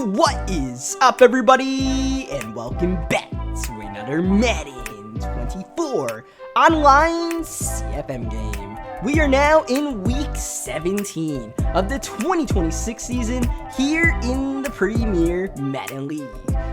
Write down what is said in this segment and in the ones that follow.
What is up, everybody, and welcome back to another Madden 24 online CFM game. We are now in week 17 of the 2026 season here in the Premier Madden League.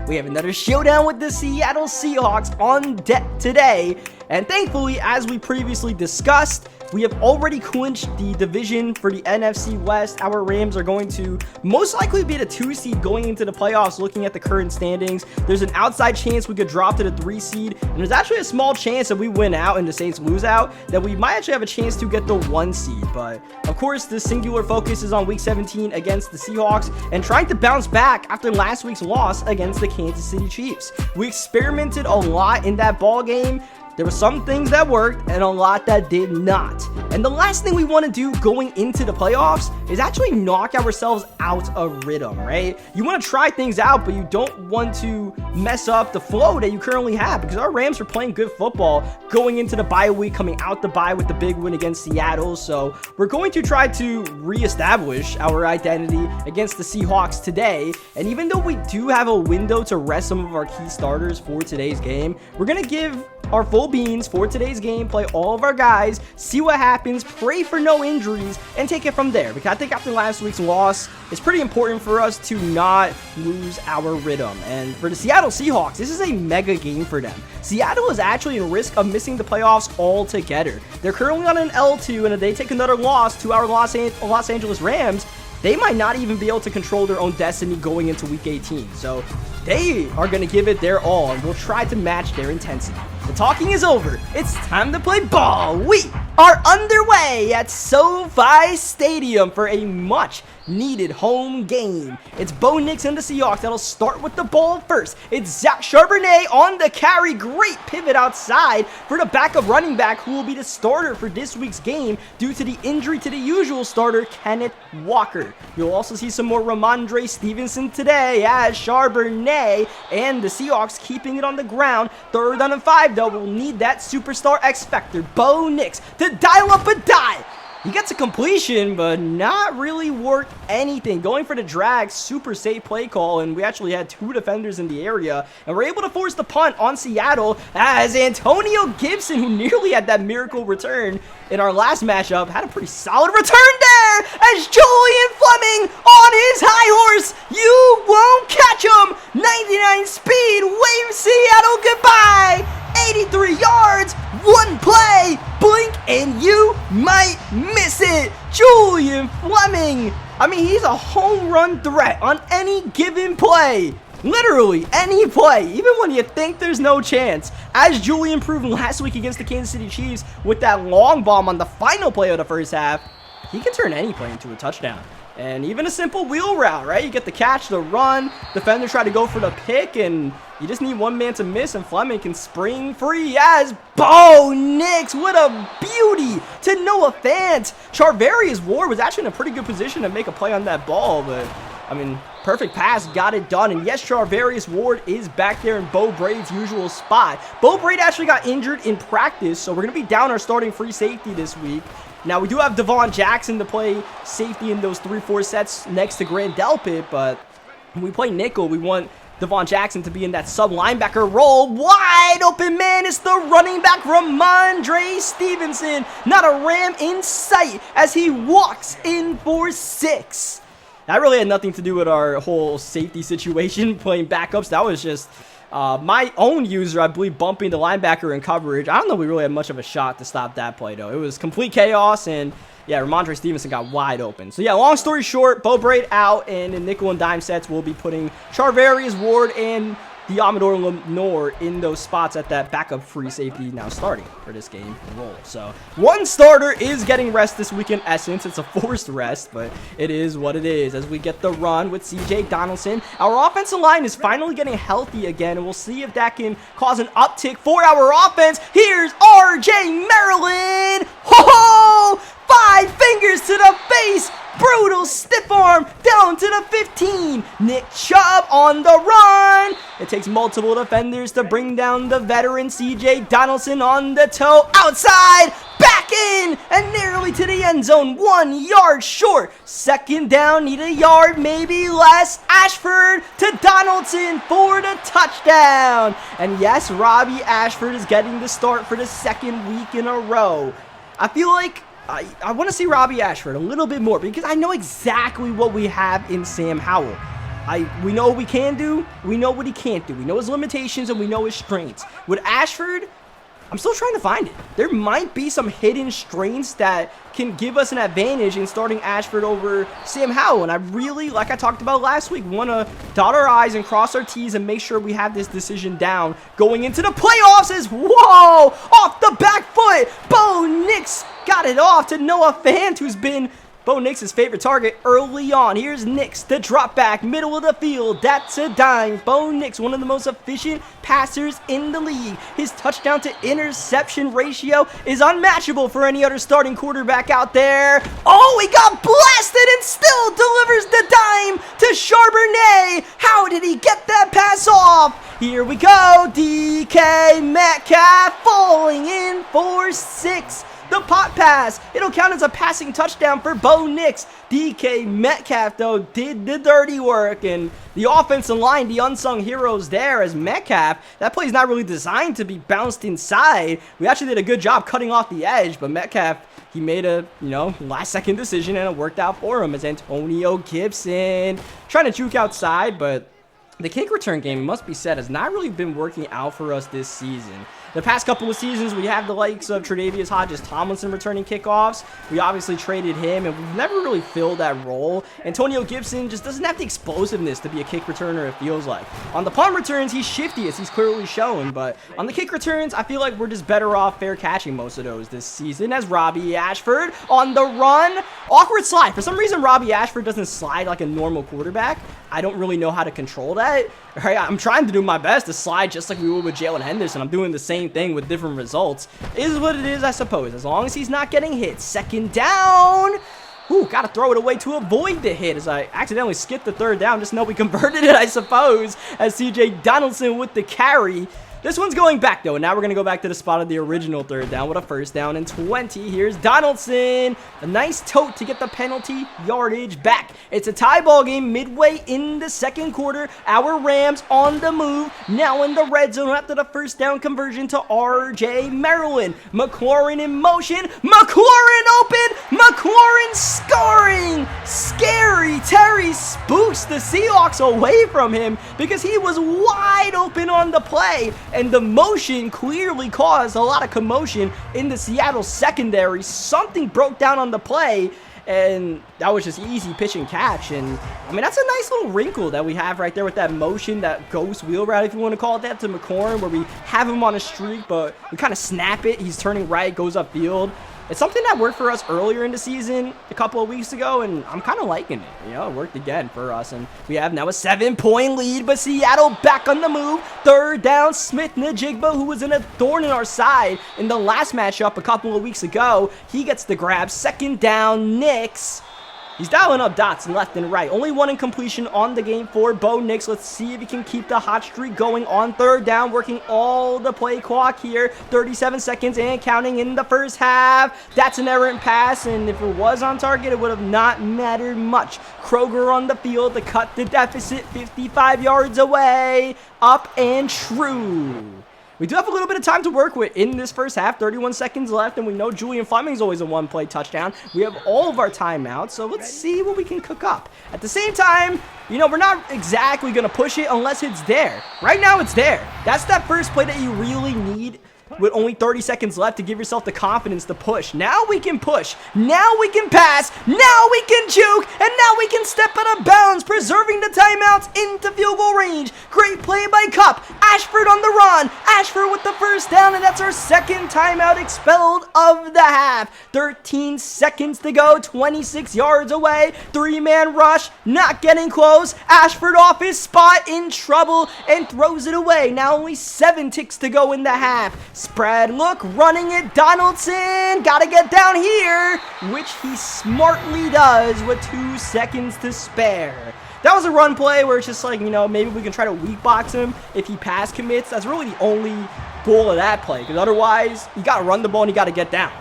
We have another showdown with the Seattle Seahawks on deck today, and thankfully, as we previously discussed, we have already clinched the division for the NFC West. Our Rams are going to most likely be the 2 seed going into the playoffs. Looking at the current standings, there's an outside chance we could drop to the 3 seed, and there's actually a small chance that we win out and the Saints lose out, that we might actually have a chance to get the 1 seed. But of course, the singular focus is on week 17 against the Seahawks and trying to bounce back after last week's loss against the Kansas City Chiefs. We experimented a lot in that ball game. There were some things that worked and a lot that did not. And the last thing we want to do going into the playoffs is actually knock ourselves out of rhythm, right? You want to try things out, but you don't want to mess up the flow that you currently have, because our Rams are playing good football going into the bye week, coming out the bye with the big win against Seattle. So we're going to try to reestablish our identity against the Seahawks today. And even though we do have a window to rest some of our key starters for today's game, we're going to give our full beans for today's game, play all of our guys, see what happens, pray for no injuries, and take it from there. Because I think after last week's loss, it's pretty important for us to not lose our rhythm. And for the Seattle Seahawks, this is a mega game for them. Seattle is actually in risk of missing the playoffs altogether. They're currently on an L2, and if they take another loss to our Los Angeles Rams, they might not even be able to control their own destiny going into week 18. So they are going to give it their all, and we'll try to match their intensity. The talking is over. It's time to play ball. We are underway at SoFi Stadium for a much needed home game. It's Bo Nix and the Seahawks that'll start with the ball first. It's Zach Charbonnet on the carry. Great pivot outside for the backup running back, who will be the starter for this week's game due to the injury to the usual starter, Kenneth Walker. You'll also see some more Ramondre Stevenson today as Charbonnet and the Seahawks keeping it on the ground. 3rd down and 5, though. We'll need that superstar X Factor, Bo Nix, to dial up a dive. He gets a completion, but not really worked anything. Going for the drag, super safe play call, and we actually had 2 defenders in the area, and we're able to force the punt on Seattle as Antonio Gibson, who nearly had that miracle return in our last matchup, had a pretty solid return there as Julian Fleming on his high horse. You won't catch him. 99 speed, wave Seattle goodbye. 83 yards, 1 play, blink and you might miss it. Julian Fleming, I mean, he's a home run threat on any given play. Literally any play, even when you think there's no chance. As Julian proved last week against the Kansas City Chiefs with that long bomb on the final play of the first half, he can turn any play into a touchdown. And even a simple wheel route, right? You get the catch, the run, defender try to go for the pick, and you just need one man to miss, and Fleming can spring free as Bo Nix. What a beauty to Noah Fant. Charvarius Ward was actually in a pretty good position to make a play on that ball, but I mean, perfect pass, got it done. And yes, Charvarius Ward is back there in Bo Braid's usual spot. Bo Braid actually got injured in practice, so we're going to be down our starting free safety this week. Now, we do have Devon Jackson to play safety in those 3-4 sets next to Grant Delpit, but when we play nickel, we want Devon Jackson to be in that sub-linebacker role. Wide open man is the running back, Ramondre Stevenson. Not a Ram in sight as he walks in for 6. That really had nothing to do with our whole safety situation, playing backups. That was just my own user, I believe, bumping the linebacker in coverage. I don't know if we really had much of a shot to stop that play, though. It was complete chaos, and yeah, Ramondre Stevenson got wide open. So yeah, long story short, Bo Braid out, and in nickel and dime sets, we'll be putting Charvarius Ward and Amador Lenore in those spots at that backup free safety now starting for this game role. So one starter is getting rest this week in essence. It's a forced rest, but it is what it is as we get the run with CJ Donaldson. Our offensive line is finally getting healthy again, and we'll see if that can cause an uptick for our offense. Here's RJ Maryland. Ho-ho! 5 fingers to the face. Brutal stiff arm down to the 15. Nick Chubb on the run. It takes multiple defenders to bring down the veteran CJ Donaldson on the toe. Outside. Back back in, and nearly to the end zone, 1 yard short. Second down, need a yard, maybe less. Ashford to Donaldson for the touchdown. And yes, Robbie Ashford is getting the start for the second week in a row. I feel like I want to see Robbie Ashford a little bit more because I know exactly what we have in Sam Howell. We know what we can do, we know what he can't do. We know his limitations and we know his strengths. With Ashford, I'm still trying to find it. There might be some hidden strengths that can give us an advantage in starting Ashford over Sam Howell. And I really, like I talked about last week, want to dot our I's and cross our T's and make sure we have this decision down going into the playoffs. Whoa, off the back foot. Bo Nix got it off to Noah Fant, who's been Bo Nix's favorite target early on. Here's Nix, the drop back, middle of the field. That's a dime. Bo Nix, one of the most efficient passers in the league. His touchdown to interception ratio is unmatchable for any other starting quarterback out there. Oh, he got blasted and still delivers the dime to Charbonnet. How did he get that pass off? Here we go. DK Metcalf falling in for 6. The pot pass. It'll count as a passing touchdown for Bo Nix. DK Metcalf, though, did the dirty work. And the offensive line, the unsung heroes there as Metcalf. That play is not really designed to be bounced inside. We actually did a good job cutting off the edge. But Metcalf, he made a, last-second decision, and it worked out for him as Antonio Gibson trying to juke outside, but the kick return game, it must be said, has not really been working out for us this season. The past couple of seasons, we have the likes of Tre'Davious Hodges-Tomlinson returning kickoffs. We obviously traded him, and we've never really filled that role. Antonio Gibson just doesn't have the explosiveness to be a kick returner, it feels like. On the punt returns, he's shifty, as he's clearly shown, but on the kick returns, I feel like we're just better off fair catching most of those this season, as Robbie Ashford on the run. Awkward slide. For some reason, Robbie Ashford doesn't slide like a normal quarterback. I don't really know how to control that. Right, I'm trying to do my best to slide just like we would with Jalen Henderson. I'm doing the same thing with different results. It is what it is, I suppose, as long as he's not getting hit. Second down. Ooh, gotta throw it away to avoid the hit as I accidentally skipped the third down. Just know we converted it, I suppose, as CJ Donaldson with the carry. This one's going back, though, and now we're going to go back to the spot of the original third down with a first down and 20. Here's Donaldson. A nice tote to get the penalty yardage back. It's a tie ball game midway in the second quarter. Our Rams on the move, now in the red zone after the first down conversion to RJ Maryland. McLaurin in motion. McLaurin open. McLaurin scoring. Scary Terry spooks the Seahawks away from him because he was wide open on the play. And the motion clearly caused a lot of commotion in the Seattle secondary. Something broke down on the play, and that was just easy pitch and catch. And, I mean, that's a nice little wrinkle that we have right there with that motion, that ghost wheel route, if you want to call it that, to McLaurin, where we have him on a streak, but we kind of snap it. He's turning right, goes upfield. It's something that worked for us earlier in the season a couple of weeks ago, and I'm kind of liking it. It worked again for us, and we have now a 7-point lead, but Seattle back on the move. Third down, Smith-Njigba, who was in a thorn in our side in the last matchup a couple of weeks ago. He gets the grab. Second down, Nix. He's dialing up dots left and right. Only one incompletion on the game for Bo Nix. Let's see if he can keep the hot streak going on third down, working all the play clock here. 37 seconds and counting in the first half. That's an errant pass, and if it was on target, it would have not mattered much. Kroger on the field to cut the deficit 55 yards away. Up and true. We do have a little bit of time to work with in this first half. 31 seconds left, and we know Julian Fleming's always a one-play touchdown. We have all of our timeouts, so let's see what we can cook up. At the same time, we're not exactly going to push it unless it's there. Right now, it's there. That's that first play that you really need with only 30 seconds left to give yourself the confidence to push. Now we can push. Now we can pass. Now we can juke. And now we can step out of bounds, preserving the timeouts into field goal range. Great play by Kupp. Ashford on the run. Ashford with the first down, and that's our second timeout expelled of the half. 13 seconds to go. 26 yards away. Three-man rush. Not getting close. Ashford off his spot, in trouble, and throws it away. Now only 7 ticks to go in the half. Spread look, running it, Donaldson, gotta get down here, which he smartly does with 2 seconds to spare. That was a run play where it's just like, maybe we can try to weak box him if he pass commits. That's really the only goal of that play, because otherwise, you gotta run the ball and you gotta get down.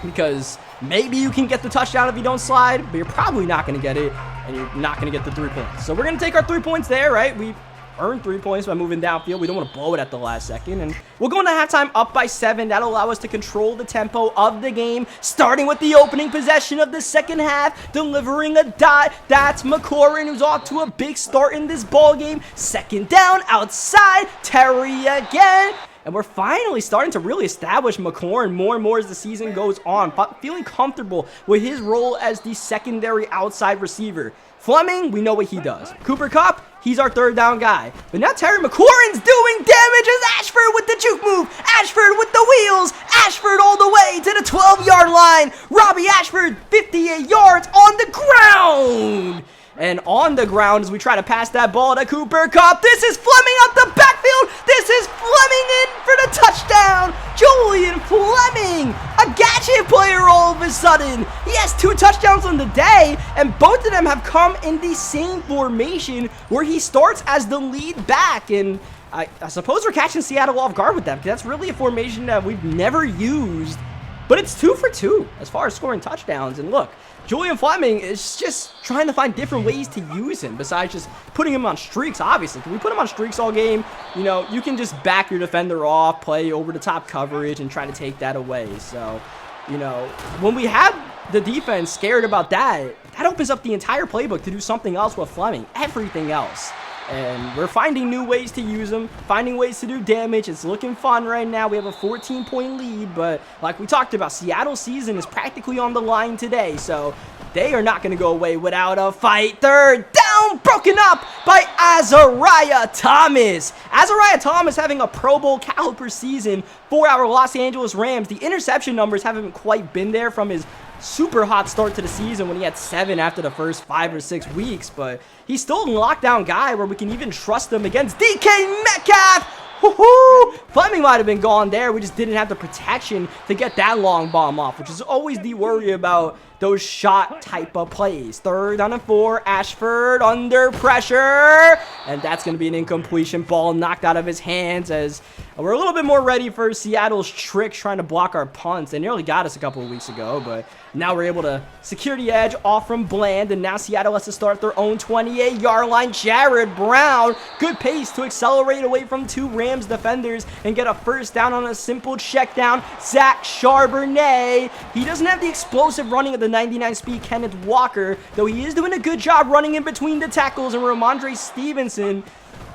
because maybe you can get the touchdown if you don't slide, but you're probably not going to get it, and you're not going to get the 3 points. So we're going to take our 3 points there, right? We earned 3 points by moving downfield. We don't want to blow it at the last second, and we'll go into halftime up by 7. That'll allow us to control the tempo of the game, starting with the opening possession of the second half, delivering a dot. That's McLaurin, who's off to a big start in this ball game. Second down, outside, Terry again. And we're finally starting to really establish McLaurin more and more as the season goes on, feeling comfortable with his role as the secondary outside receiver. Fleming, we know what he does. Cooper Kupp, he's our third down guy. But now Terry McLaurin's doing damage as Ashford with the juke move. Ashford with the wheels. Ashford all the way to the 12-yard line. Robbie Ashford, 58 yards on the ground. And on the ground as we try to pass that ball to Cooper Kupp. This is Fleming up the backfield. This is Fleming in for the touchdown. Julian Fleming, a gadget player all of a sudden. He has 2 touchdowns on the day, and both of them have come in the same formation where he starts as the lead back. And I suppose we're catching Seattle off guard with that, because that's really a formation that we've never used. But it's 2 for 2 as far as scoring touchdowns. And look, Julian Fleming is just trying to find different ways to use him besides just putting him on streaks, obviously. Can we put him on streaks all game? You know, you can just back your defender off, play over the top coverage, and try to take that away. So, you know, when we have the defense scared about that, that opens up the entire playbook to do something else with Fleming, everything else. And we're finding new ways to use them, finding ways to do damage. It's looking fun right now. We have a 14-point lead, but like we talked about, Seattle's season is practically on the line today, so they are not going to go away without a fight. Third down, broken up by Azariah Thomas. Azariah Thomas having a Pro Bowl caliber season for our Los Angeles Rams. The interception numbers haven't quite been there from his super hot start to the season when he had 7 after the first 5 or 6 weeks, but he's still a lockdown guy where we can even trust him against DK Metcalf. Woohoo! Fleming might have been gone there. We just didn't have the protection to get that long bomb off, which is always the worry about those shot type of plays. 3rd down and 4. Ashford under pressure. And that's going to be an incompletion. Ball knocked out of his hands as we're a little bit more ready for Seattle's tricks trying to block our punts. They nearly got us a couple of weeks ago, but now we're able to secure the edge off from Bland, and now Seattle has to start their own 28-yard line. Jared Brown, good pace to accelerate away from 2 Rams defenders and get a first down on a simple check down. Zach Charbonnet, he doesn't have the explosive running of the 99 speed Kenneth Walker, though he is doing a good job running in between the tackles, and Ramondre Stevenson,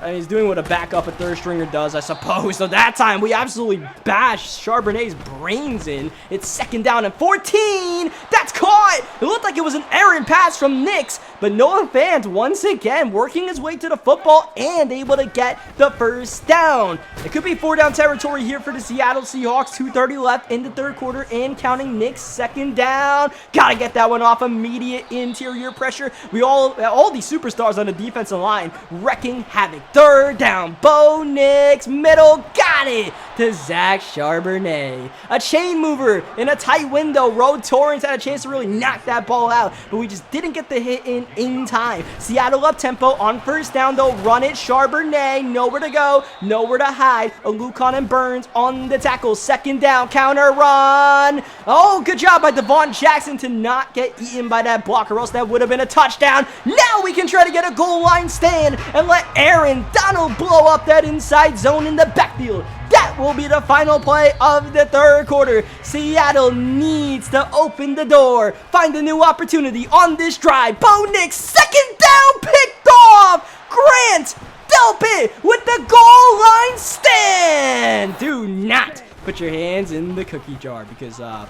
and he's doing what a backup at third stringer does, I suppose. So that time, we absolutely bashed Charbonnet's brains in. It's 2nd down and 14. That's caught. It looked like it was an errant pass from Nix, but Noah Fant once again working his way to the football and able to get the first down. It could be 4-down territory here for the Seattle Seahawks. 2:30 left in the 3rd quarter and counting. Nix 2nd down. Gotta get that one off. Immediate interior pressure. All these superstars on the defensive line wrecking havoc. 3rd down, Bo Nix, middle, got it to Zach Charbonnet. A chain mover in a tight window. Rode Torrance had a chance to really knock that ball out, but we just didn't get the hit in time. Seattle up tempo on 1st down, though. Run it, Charbonnet, nowhere to go, nowhere to hide. Alucon and Burns on the tackle. 2nd down, counter run. Oh, good job by Devon Jackson to not get eaten by that block, or else that would have been a touchdown. Now we can try to get a goal line stand and let Aaron Donald blow up that inside zone in the backfield. That will be the final play of the 3rd quarter. Seattle needs to open the door, find a new opportunity on this drive. Bo Nix, 2nd down, picked off. Grant Delpit with the goal line stand. Do not put your hands in the cookie jar because, yeah,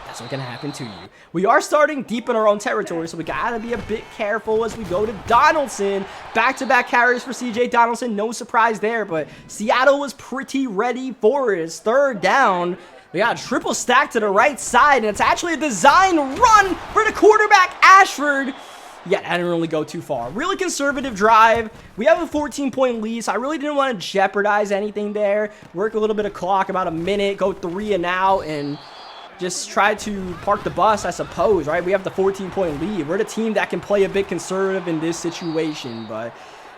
that's what's going to happen to you. We are starting deep in our own territory, so we got to be a bit careful as we go to Donaldson. Back-to-back carries for C.J. Donaldson. No surprise there, but Seattle was pretty ready for it. It's 3rd down. We got a triple stack to the right side, and it's actually a design run for the quarterback, Ashford. Yeah, I didn't really go too far. Really conservative drive. We have a 14-point lead, so I really didn't want to jeopardize anything there. Work a little bit of clock, about a minute, go 3 and out, and just try to park the bus, I suppose, right? We have the 14-point lead. We're the team that can play a bit conservative in this situation, but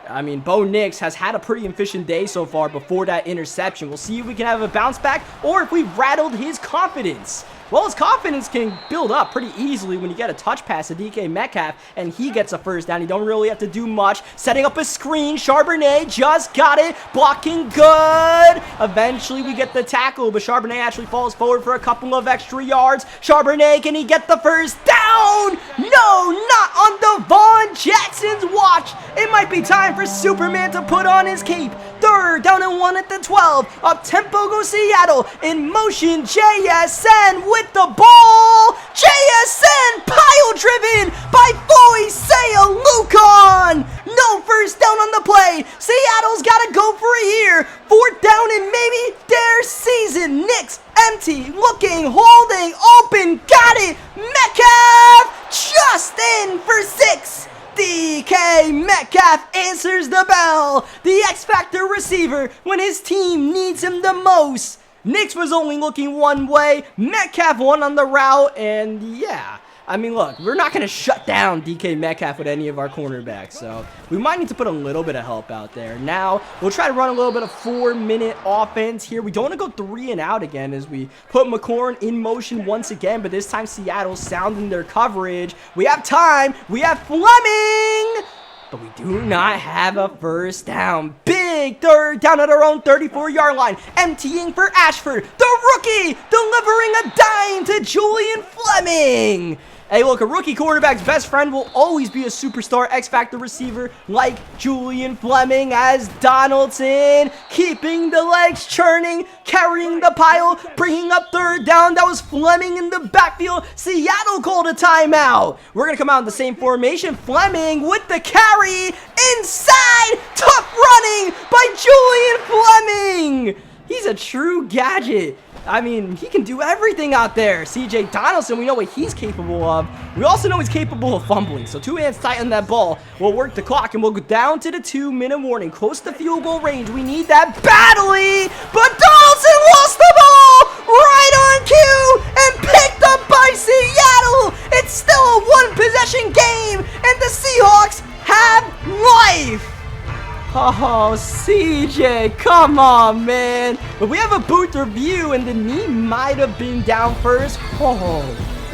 I mean, Bo Nix has had a pretty efficient day so far before that interception. We'll see if we can have a bounce back or if we've rattled his confidence. well, his confidence can build up pretty easily when you get a touch pass to DK Metcalf, and he gets a first down. You don't really have to do much. Setting up a screen, Charbonnet just got it, blocking good. Eventually, we get the tackle, but Charbonnet actually falls forward for a couple of extra yards. Charbonnet, can he get the first down? No, not on Devon Jackson's watch. It might be time for Superman to put on his cape. Third down and 1 at the 12. Up tempo goes Seattle. In motion, JSN with the ball. JSN pile driven by Foyesea Lucon. No first down on the play. Seattle's got to go for it here. Fourth down and maybe their season. Knicks empty, looking, holding, open, got it. Metcalf just in for 6. DK Metcalf answers the bell. The X-Factor receiver when his team needs him the most. Knicks was only looking one way. Metcalf won on the route, and yeah. I mean, look, we're not going to shut down DK Metcalf with any of our cornerbacks, so we might need to put a little bit of help out there. Now, we'll try to run a little bit of 4-minute offense here. We don't want to go 3 and out again as we put McLaurin in motion once again, but this time Seattle's sounding their coverage. We have time. We have Fleming. But we do not have a first down. Big third down at our own 34-yard line. Emptying for Ashford, the rookie, delivering a dime to Julian Fleming. Hey, look, a rookie quarterback's best friend will always be a superstar X-Factor receiver like Julian Fleming, as Donaldson keeping the legs churning, carrying the pile, bringing up third down. That was Fleming in the backfield. Seattle called a timeout. We're going to come out in the same formation. Fleming with the carry inside. Tough running by Julian Fleming. He's a true gadget. I mean, he can do everything out there. CJ Donaldson, we know what he's capable of. We also know he's capable of fumbling. So 2 hands tight on that ball. We'll work the clock, and we'll go down to the 2-minute warning. Close to field goal range. We need that badly. But Donaldson lost the ball right on cue and picked up by Seattle. It's still a one-possession game, and the Seahawks have life. Oh, CJ, come on, man. But we have a booth review, and the knee might have been down first. Oh,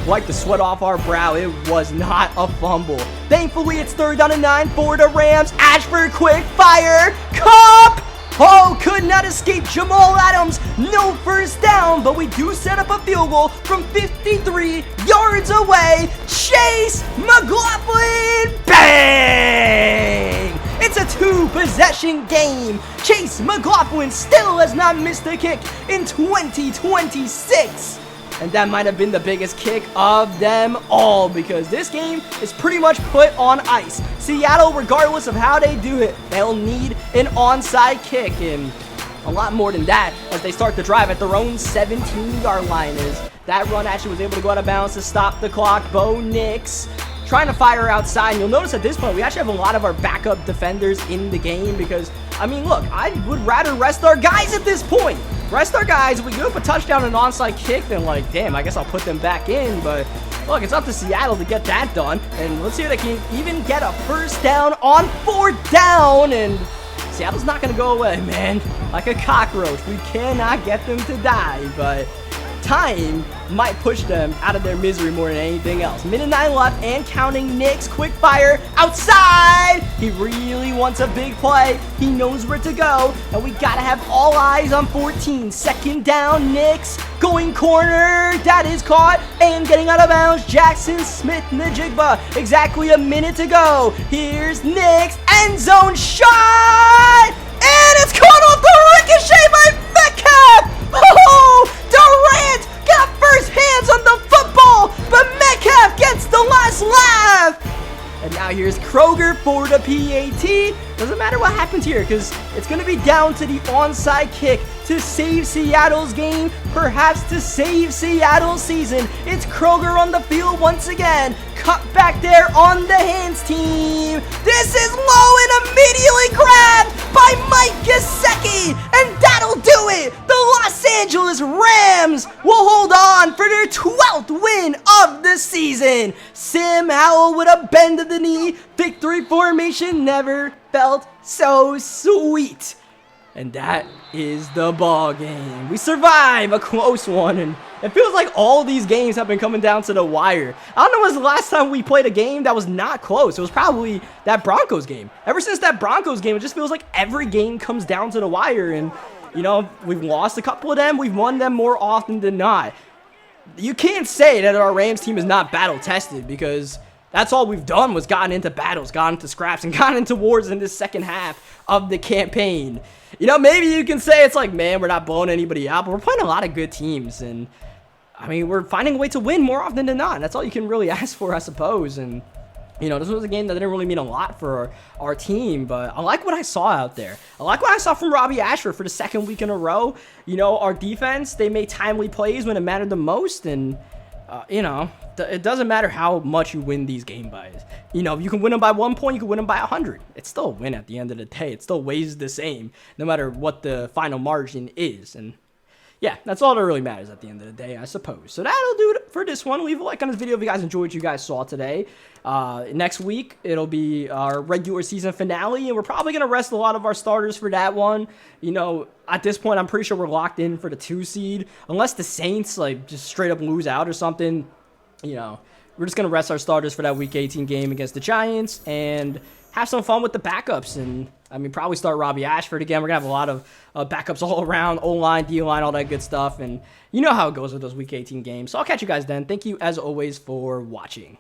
wipe the sweat off our brow. It was not a fumble. Thankfully, it's third down and 9 for the Rams. Ashford, quick fire. Cup. Oh, could not escape Jamal Adams. No first down, but we do set up a field goal from 53 yards away. Chase McLaughlin. Bang! It's a 2-possession game. Chase McLaughlin still has not missed a kick in 2026. And that might have been the biggest kick of them all, because this game is pretty much put on ice. Seattle, regardless of how they do it, they'll need an onside kick, and a lot more than that as they start the drive at their own 17-yard line. As that run actually was able to go out of bounds to stop the clock. Bo Nix trying to fire outside, and you'll notice at this point we actually have a lot of our backup defenders in the game, because I mean, look, I would rather rest our guys at this point. Rest our guys. If we give up a touchdown and an onside kick, then like, damn, I guess I'll put them back in. But look, it's up to Seattle to get that done, and let's see if they can even get a first down on 4th down. And Seattle's not gonna go away, man, like a cockroach. We cannot get them to die, but time might push them out of their misery more than anything else. Minute 9 left and counting. Knicks, quick fire outside. He really wants a big play. He knows where to go, and we gotta have all eyes on 14. Second down, Knicks going corner. That is caught and getting out of bounds. Jackson Smith-Njigba. Exactly a minute to go. Here's Knicks, end zone shot, and it's caught off the ricochet by Metcalf. Oh, Durant got first hands on the football, but Metcalf gets the last laugh. And now here's Kroger for the PAT. Doesn't matter what happens here, because it's going to be down to the onside kick to save Seattle's game, perhaps to save Seattle's season. It's Kroger on the field once again. Cut back there on the hands team. This is low and immediately grabbed by Mike Gesicki, and that'll do it. The Los Angeles Rams will hold on for their 12th win of the season. Sam Howell with a bend of the knee. Victory formation never felt so sweet. And that is the ball game. We survive a close one, and it feels like all these games have been coming down to the wire. I don't know when was the last time we played a game that was not close. It was probably that Broncos game. Ever since that Broncos game, it just feels like every game comes down to the wire, and, you know, we've lost a couple of them. We've won them more often than not. You can't say that our Rams team is not battle-tested, because that's all we've done was gotten into battles, gotten into scraps, and gotten into wars in this second half of the campaign. You know, maybe you can say it's like, man, we're not blowing anybody out, but we're playing a lot of good teams, and, I mean, we're finding a way to win more often than not, and that's all you can really ask for, I suppose, and, you know, this was a game that didn't really mean a lot for our team, but I like what I saw out there. I like what I saw from Robbie Ashford for the second week in a row. You know, our defense, they made timely plays when it mattered the most, and, you know, it doesn't matter how much you win these game buys. You know, you can win them by 1 point, you can win them by 100. It's still a win at the end of the day. It still weighs the same, no matter what the final margin is. And yeah, that's all that really matters at the end of the day, I suppose. So that'll do it for this one. Leave a like on this video if you guys enjoyed what you guys saw today. Next week, it'll be our regular season finale, and we're probably going to rest a lot of our starters for that one. You know, at this point, I'm pretty sure we're locked in for the 2 seed. Unless the Saints, like, just straight up lose out or something, you know, we're just going to rest our starters for that Week 18 game against the Giants and have some fun with the backups. And, I mean, probably start Robbie Ashford again. We're going to have a lot of backups all around, O-line, D-line, all that good stuff. And you know how it goes with those Week 18 games. So I'll catch you guys then. Thank you, as always, for watching.